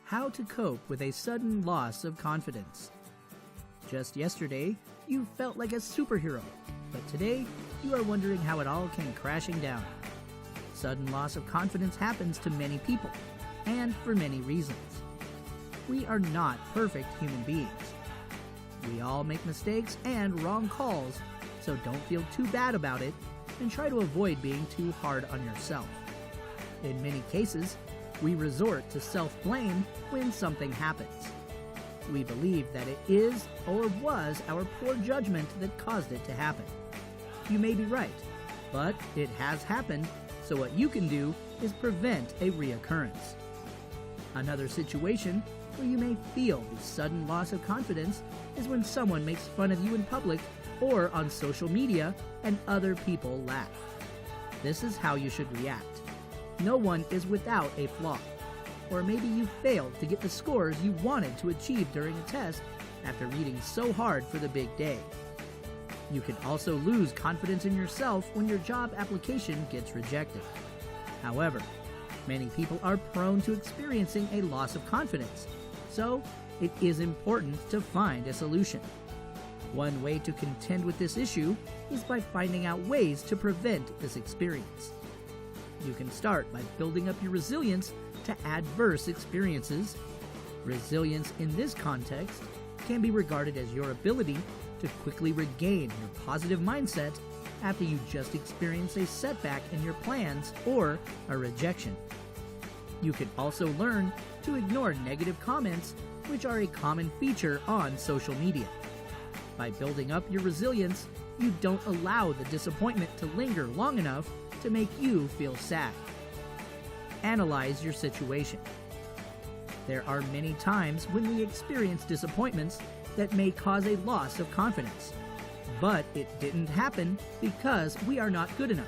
how to cope with a sudden loss of confidence. Just yesterday, you felt like a superhero, but today, you are wondering how it all came crashing down. Sudden loss of confidence happens to many people, and for many reasons. We are not perfect human beings. We all make mistakes and wrong calls, so don't feel too bad about it, and try to avoid being too hard on yourself. In many cases, we resort to self-blame when something happens. We believe that it is or was our poor judgment that caused it to happen. You may be right, but it has happened, so what you can do is prevent a reoccurrence. Another situation where you may feel the sudden loss of confidence is when someone makes fun of you in public or on social media and other people laugh. This is how you should react. No one is without a flaw. Or maybe you failed to get the scores you wanted to achieve during a test after reading so hard for the big day. You can also lose confidence in yourself when your job application gets rejected. However, many people are prone to experiencing a loss of confidence, so it is important to find a solution. One way to contend with this issue is by finding out ways to prevent this experience. You can start by building up your resilience to adverse experiences. Resilience in this context can be regarded as your ability to quickly regain your positive mindset after you just experience a setback in your plans or a rejection. You can also learn to ignore negative comments, which are a common feature on social media. By building up your resilience, you don't allow the disappointment to linger long enough to make you feel sad. Analyze your situation. There are many times when we experience disappointments that may cause a loss of confidence, but it didn't happen because we are not good enough.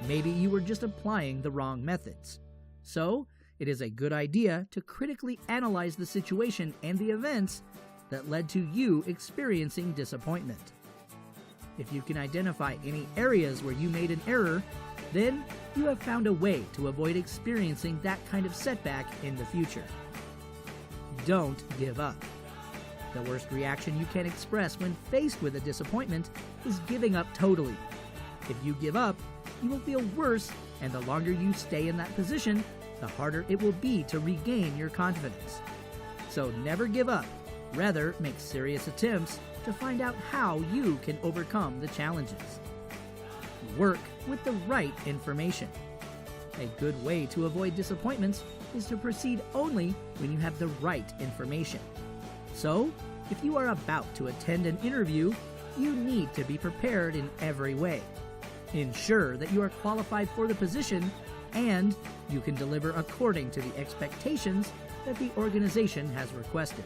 Maybe you were just applying the wrong methods. So, it is a good idea to critically analyze the situation and the events that led to you experiencing disappointment. If you can identify any areas where you made an error, then you have found a way to avoid experiencing that kind of setback in the future. Don't give up. The worst reaction you can express when faced with a disappointment is giving up totally. If you give up, you will feel worse, and the longer you stay in that position, the harder it will be to regain your confidence. So never give up. Rather, make serious attempts to find out how you can overcome the challenges. Work with the right information. A good way to avoid disappointments is to proceed only when you have the right information. So, if you are about to attend an interview, you need to be prepared in every way. Ensure that you are qualified for the position and you can deliver according to the expectations that the organization has requested.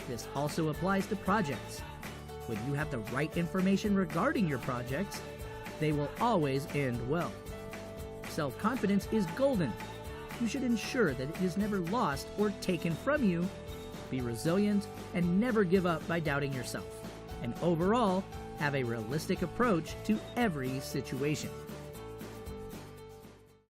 This also applies to projects. When you have the right information regarding your projects, they will always end well. Self-confidence is golden. You should ensure that it is never lost or taken from you. Be resilient and never give up by doubting yourself. And overall, have a realistic approach to every situation.